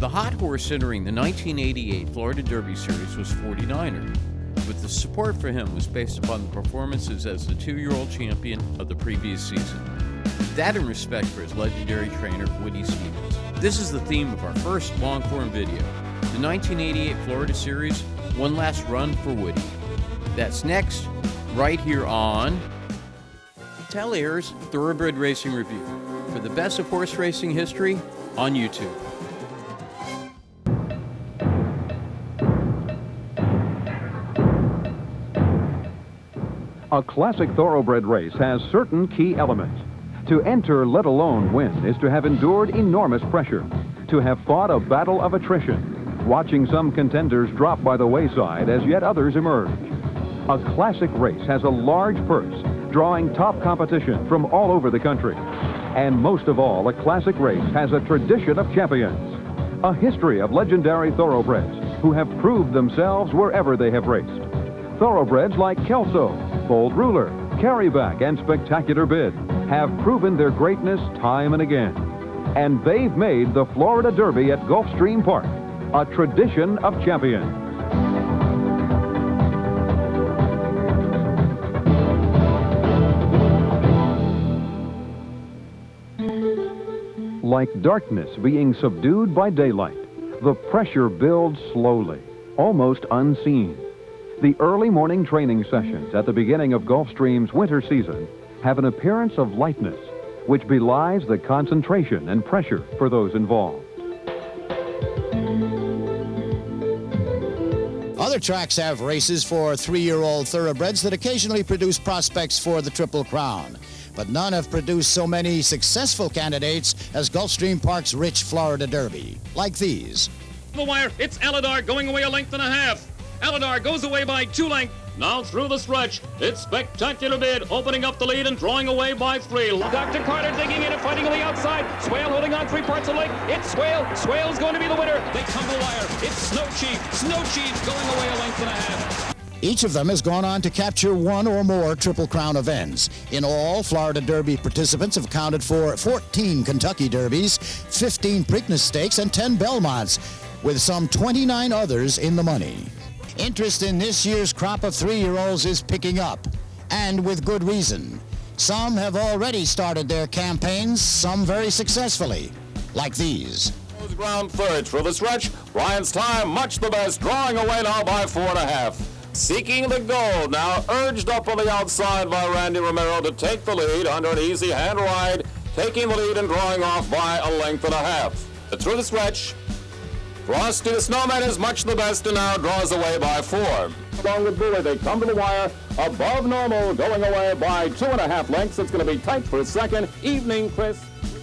The hot horse entering the 1988 Florida Derby Series was 49er, but the support for him was based upon the performances as the 2-year-old champion of the previous season. That and respect for his legendary trainer, Woody Stevens. This is the theme of our first long-form video, the 1988 Florida Series, One Last Run for Woody. That's next, right here on Tellaire's Thoroughbred Racing Review, for the best of horse racing history on YouTube. A classic thoroughbred race has certain key elements. To enter, let alone win, is to have endured enormous pressure, to have fought a battle of attrition, watching some contenders drop by the wayside as yet others emerge. A classic race has a large purse, drawing top competition from all over the country. And most of all, a classic race has a tradition of champions, a history of legendary thoroughbreds who have proved themselves wherever they have raced. Thoroughbreds like Kelso, Bold Ruler, Carryback, and Spectacular Bid have proven their greatness time and again. And they've made the Florida Derby at Gulfstream Park a tradition of champions. Like darkness being subdued by daylight, the pressure builds slowly, almost unseen. The early morning training sessions at the beginning of Gulfstream's winter season have an appearance of lightness, which belies the concentration and pressure for those involved. Other tracks have races for 3-year-old thoroughbreds that occasionally produce prospects for the Triple Crown. But none have produced so many successful candidates as Gulfstream Park's rich Florida Derby, like these. The wire, it's Aladar going away 1.5 lengths. Aladar goes away by 2 lengths. Now through the stretch, it's Spectacular Bid opening up the lead and drawing away by 3. Dr. Carter digging in and fighting on the outside. Swale holding on 3 parts of leg. It's Swale. Swale's going to be the winner. They come to the wire. It's Snow Chief. Snow Chief going away 1.5 lengths. Each of them has gone on to capture 1 or more Triple Crown events. In all, Florida Derby participants have counted for 14 Kentucky Derbies, 15 Preakness Stakes, and 10 Belmonts, with some 29 others in the money. Interest in this year's crop of 3-year-olds is picking up, and with good reason. Some have already started their campaigns, some very successfully, like these. Ground third through the stretch. Ryan's Time, much the best, drawing away now by 4.5. Seeking the gold, now urged up on the outside by Randy Romero to take the lead under an easy hand ride, taking the lead and drawing off by 1.5 lengths. Through the stretch, Frosty the Snowman is much the best and now draws away by 4. Along with Brewer, they come to the wire, above normal, going away by 2.5 lengths. It's going to be tight for a second. Evening, Chris.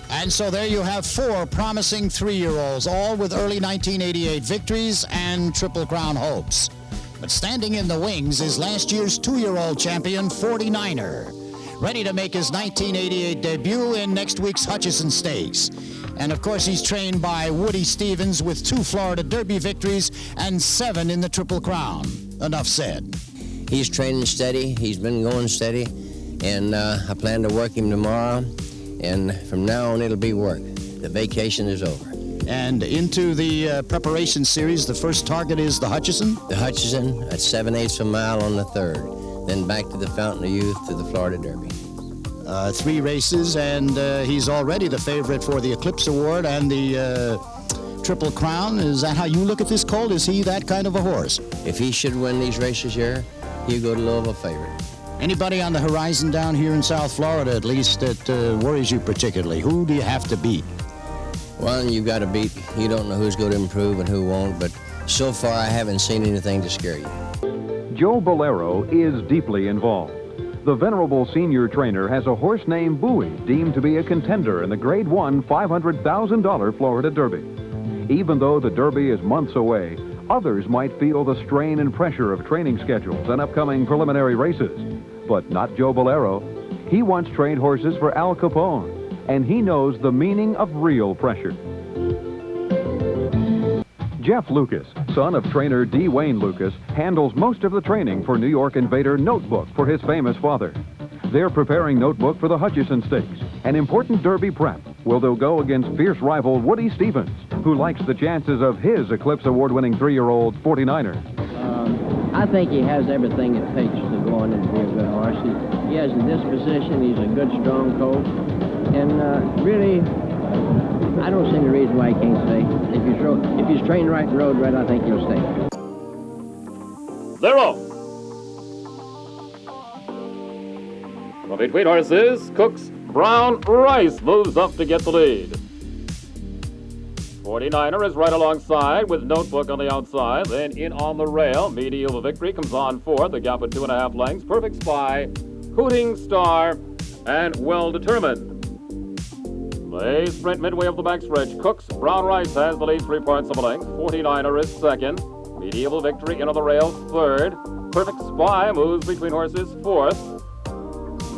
And so there you have 4 promising 3-year-olds, all with early 1988 victories and Triple Crown hopes. But standing in the wings is last year's 2-year-old champion, 49er, ready to make his 1988 debut in next week's Hutcheson Stakes. And of course, he's trained by Woody Stevens with 2 Florida Derby victories and 7 in the Triple Crown. Enough said. He's training steady. He's been going steady. And I plan to work him tomorrow. And from now on, it'll be work. The vacation is over. And into the preparation series, the first target is the Hutcheson? The Hutcheson at 7/8 of a mile on the 3rd. Then back to the Fountain of Youth to the Florida Derby. 3 races, and he's already the favorite for the Eclipse Award and the Triple Crown. Is that how you look at this, Colt? Is he that kind of a horse? If he should win these races here, he'll go to Louisville favorite. Anybody on the horizon down here in South Florida, at least, that worries you particularly? Who do you have to beat? One you've got to beat. You don't know who's going to improve and who won't, but so far I haven't seen anything to scare you. Joe Bolero is deeply involved. The venerable senior trainer has a horse named Bowie, deemed to be a contender in the Grade 1 $500,000 Florida Derby. Even though the Derby is months away, others might feel the strain and pressure of training schedules and upcoming preliminary races. But not Joe Bolero. He once trained horses for Al Capone, and he knows the meaning of real pressure. Jeff Lukas, son of trainer D. Wayne Lukas, handles most of the training for New York Invader Notebook for his famous father. They're preparing Notebook for the Hutcheson Stakes, an important Derby prep, where they'll go against fierce rival Woody Stevens, who likes the chances of his Eclipse Award-winning 3-year-old 49er. I think he has everything it takes to go on and be a good horse. He has the disposition. He's a good, strong colt. And really, I don't see any reason why he can't stay. If he's trained right and rode right, I think he'll stay. They're off. From between horses, Cook's Brown Rice moves up to get the lead. 49er is right alongside with Notebook on the outside. Then in on the rail, Medieval Victory comes on fourth, a gap of 2.5 lengths. Perfect Spy, Hooting Star, and Well Determined. They sprint midway up the backstretch. Cook's Brown Rice has the lead 3 parts of a length. 49er is second. Medieval Victory in on the rail third. Perfect Spy moves between horses fourth.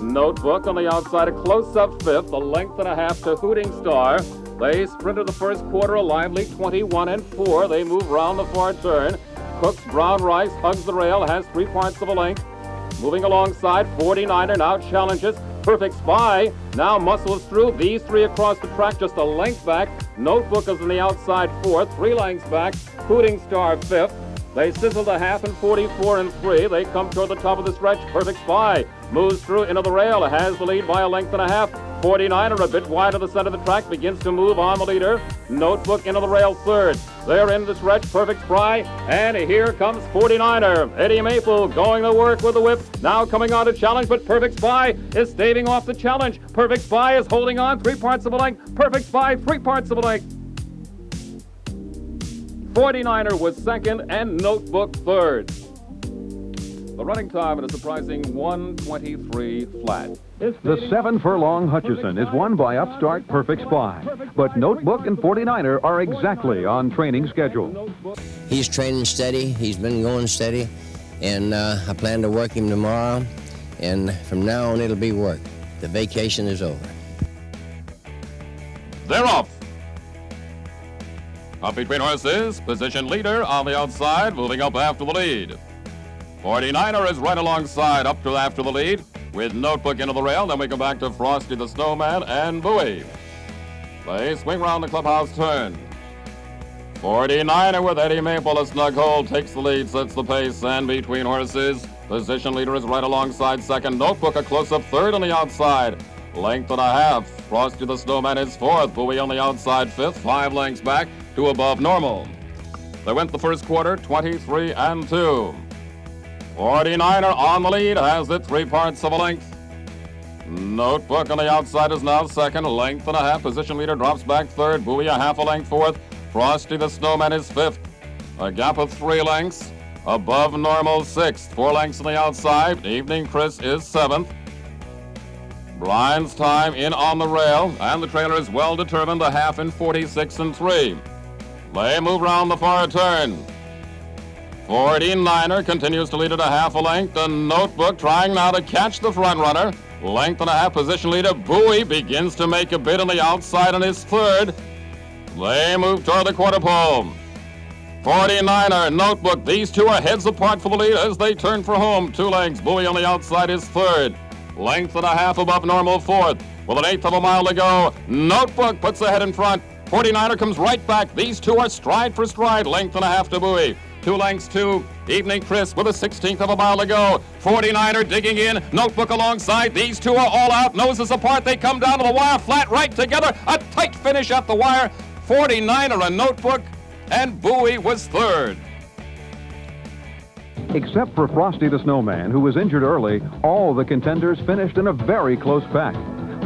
Notebook on the outside, a close-up fifth, a length and a half to Hooting Star. They sprinted the first quarter a lively 21-4. They move round the far turn. Cook's Brown Rice hugs the rail, has 3 parts of a length. Moving alongside, 49er now challenges. Perfect Spy now muscles through. These 3 across the track, just a length back. Notebook is on the outside fourth, 3 lengths back. Hooting Star fifth. They sizzle the half in 44-3. They come toward the top of the stretch. Perfect Spy moves through into the rail, has the lead by a length and a half. 49er a bit wide of the center of the track, begins to move on the leader. Notebook into the rail third. They're in the stretch, Perfect Spy, and here comes 49er. Eddie Maple going to work with the whip, now coming on to challenge, but Perfect Spy is staving off the challenge. Perfect Spy is holding on, 3 parts of a length. Perfect Spy, 3 parts of a length. 49er was second and Notebook third. The running time at a surprising 1:23 flat. The 7-furlong Hutcheson is won by upstart Perfect Spy, but Notebook and 49er are exactly on training schedule. He's training steady. He's been going steady, and I plan to work him tomorrow, and from now on it'll be work. The vacation is over. They're off. Up between horses, position leader on the outside, moving up after the lead. 49er is right alongside, up to after the lead, with Notebook into the rail. Then we come back to Frosty the Snowman and Bowie. They swing round the clubhouse turn. 49er with Eddie Maple, a snug hold, takes the lead, sets the pace, and between horses, position leader is right alongside second. Notebook a close-up third on the outside. Length and a half. Frosty the Snowman is fourth. Bowie on the outside fifth, 5 lengths back to above normal. They went the first quarter 23-2. 49er on the lead, has it 3 parts of a length. Notebook on the outside is now second, a length and a half. Position leader drops back third. Bowie a half a length fourth. Frosty the Snowman is fifth. A gap of 3 lengths. Above normal sixth. 4 lengths on the outside. Evening Chris is seventh. Brian's time in on the rail, and the trailer is Well Determined, a half in 46-3. They move round the far turn. 49er continues to lead at a half a length, and Notebook trying now to catch the front runner. Length and a half position leader. Bowie begins to make a bid on the outside and is third. They move toward the quarter pole. 49er, Notebook, these two are heads apart for the lead as they turn for home. 2 lengths. Bowie on the outside is third. Length and a half above normal fourth. With an 1/8 of a mile to go, Notebook puts the head in front. 49er comes right back. These two are stride for stride. Length and a half to Bowie. 2 lengths to Evening Chris with a 1/16 of a mile to go. 49er digging in. Notebook alongside. These two are all out. Noses apart. They come down to the wire flat right together. A tight finish at the wire. 49er a Notebook, and Bowie was third. Except for Frosty the Snowman, who was injured early, all the contenders finished in a very close pack.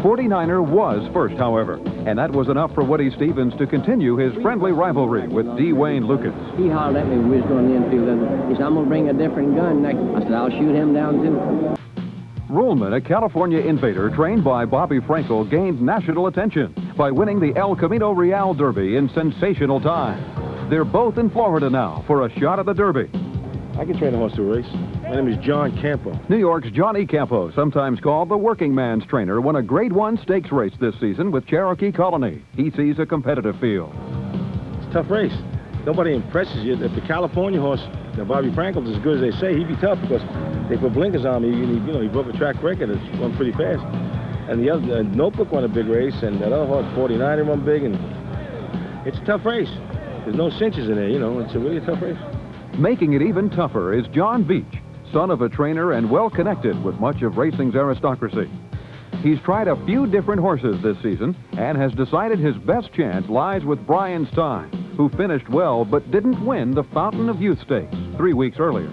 49er was first, however, and that was enough for Woody Stevens to continue his friendly rivalry with D. Wayne Lukas. He hollered at me when we was going to the infield. He said, I'm going to bring a different gun. I said, I'll shoot him down, too. Ruhlman, a California invader trained by Bobby Frankel, gained national attention by winning the El Camino Real Derby in sensational time. They're both in Florida now for a shot at the Derby. I can train a horse to a race. My name is John Campo. New York's Johnny Campo, sometimes called the working man's trainer, won a Grade 1 stakes race this season with Cherokee Colony. He sees a competitive field. It's a tough race. Nobody impresses you. If the California horse, Bobby Frankel's as good as they say, he'd be tough because they put blinkers on me. He broke a track record. It's run pretty fast. And the other Notebook won a big race, and that other horse, 49er, run big. And It's a tough race. There's no cinches in there, you know. It's a really tough race. Making it even tougher is John Vietch, son of a trainer and well-connected with much of racing's aristocracy. He's tried a few different horses this season and has decided his best chance lies with Brian's Time, who finished well but didn't win the Fountain of Youth Stakes 3 weeks earlier.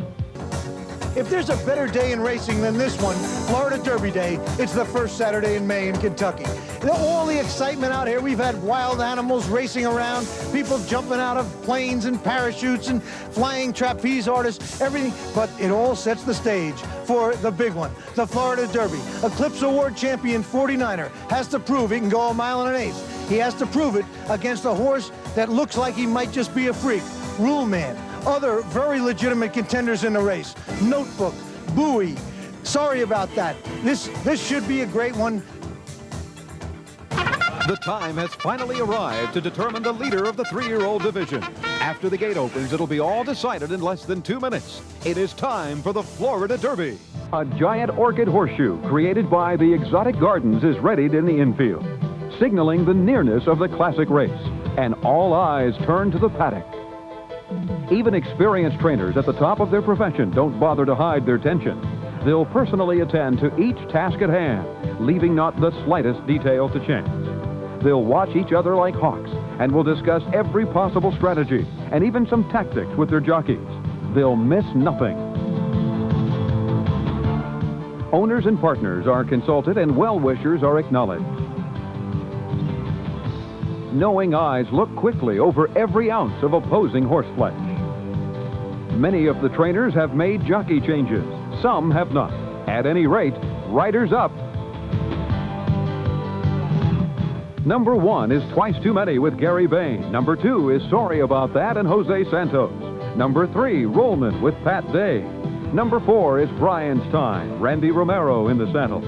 If there's a better day in racing than this one, Florida Derby Day, it's the first Saturday in May in Kentucky. All the excitement out here, we've had wild animals racing around, people jumping out of planes and parachutes and flying trapeze artists, everything, but it all sets the stage for the big one, the Florida Derby. Eclipse Award champion 49er has to prove he can go 1 mile and 1/8. He has to prove it against a horse that looks like he might just be a freak, Ruhlman. Other very legitimate contenders in the race, Notebook, Bowie. Sorry about that. This should be a great one. The time has finally arrived to determine the leader of the 3-year-old division. After the gate opens, it'll be all decided in less than 2 minutes. It is time for the Florida Derby. A giant orchid horseshoe created by the Exotic Gardens is readied in the infield, signaling the nearness of the classic race, and all eyes turn to the paddock. Even experienced trainers at the top of their profession don't bother to hide their tension. They'll personally attend to each task at hand, leaving not the slightest detail to chance. They'll watch each other like hawks and will discuss every possible strategy and even some tactics with their jockeys. They'll miss nothing. Owners and partners are consulted and well-wishers are acknowledged. Knowing eyes look quickly over every ounce of opposing horseflesh. Many of the trainers have made jockey changes. Some have not. At any rate, riders up. Number 1 is Twice Too Many with Gary Bain. Number 2 is Sorry About That and Jose Santos. Number 3, Ruhlman with Pat Day. Number 4 is Brian's Time, Randy Romero in the saddle.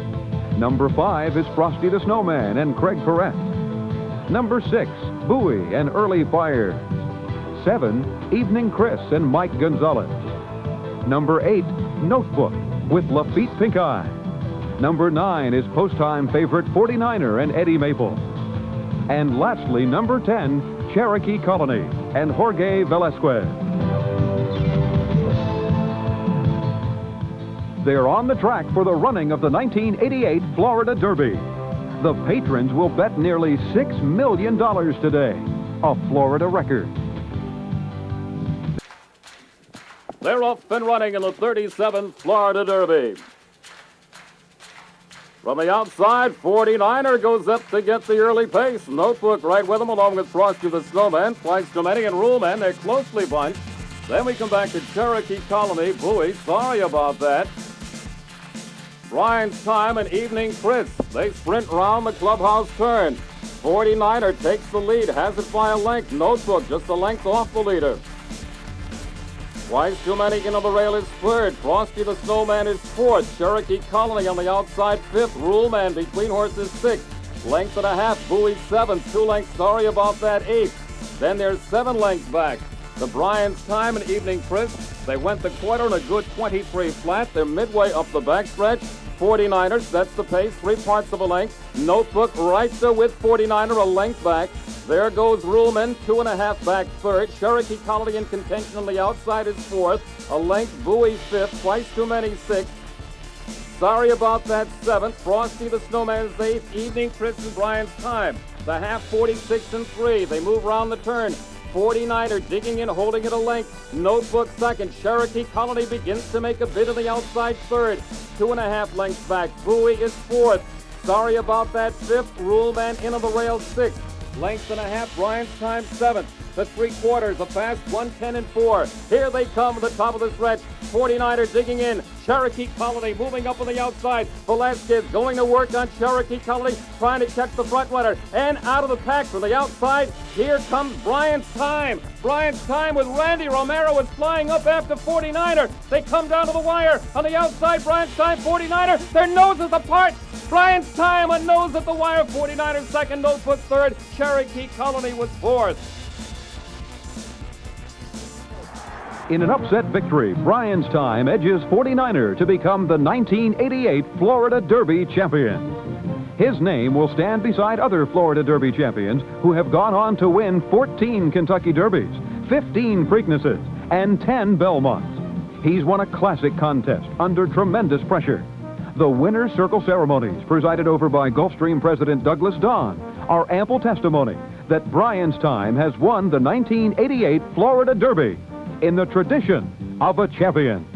Number 5 is Frosty the Snowman and Craig Perret. Number 6, Bowie and Early Fire. 7, Evening Chris and Mike Gonzalez. Number 8, Notebook with Lafitte Pinkeye. Number 9 is post-time favorite 49er and Eddie Maple. And lastly, number 10, Cherokee Colony and Jorge Velasquez. They're on the track for the running of the 1988 Florida Derby. The patrons will bet nearly $6 million today, a Florida record. They're off and running in the 37th Florida Derby. From the outside, 49er goes up to get the early pace. Notebook right with him, along with Frosty the Snowman, Twice Too Many, and Ruhlman. They're closely bunched. Then we come back to Cherokee Colony. Bowie, sorry about that. Brian's Time and Evening Chris. They sprint round the clubhouse turn. 49er takes the lead, has it by a length. Notebook just a length off the leader. Twice Too Many into the rail is third. Frosty the Snowman is fourth. Cherokee Colony on the outside fifth. Ruhlman between horses sixth. Length and a half. Bowie seventh. 2 lengths. Sorry about that, eighth. Then there's 7 lengths back. The Brian's Time and Evening Chris. They went the quarter in a good 23 flat. They're midway up the backstretch. 49er sets the pace, 3 parts of a length. Notebook right there with 49er, a length back. There goes Ruhlman, 2.5 back third. Cherokee Colony in contention on the outside is fourth. A length, Bowie fifth. Twice Too Many sixth. Sorry about that seventh. Frosty the Snowman is eighth. Evening Chris and Brian's Time. The half 46 and 3. They move around the turn. 49er digging in, holding it a length. Notebook second. Cherokee Colony begins to make a bid on the outside third. 2.5 lengths back. Bowie is fourth. Sorry about that fifth. Ruhlman in on the rail sixth. Length and a half. Brian's Time seventh. The 3/4, a fast 1:10 and 4. Here they come at the top of the stretch. 49er digging in. Cherokee Colony moving up on the outside. Velasquez going to work on Cherokee Colony, trying to catch the front runner. And out of the pack from the outside, here comes Brian's Time. Brian's Time with Randy Romero is flying up after 49er. They come down to the wire. On the outside, Brian's Time, 49er. Their noses apart. Brian's Time, a nose at the wire. 49er second, Notebook third. Cherokee Colony was fourth. In an upset victory, Brian's Time edges 49er to become the 1988 Florida Derby champion. His name will stand beside other Florida Derby champions who have gone on to win 14 Kentucky Derbies, 15 Preaknesses, and 10 Belmonts. He's won a classic contest under tremendous pressure. The winner's circle ceremonies, presided over by Gulfstream President Douglas Don, are ample testimony that Brian's Time has won the 1988 Florida Derby in the tradition of a champion.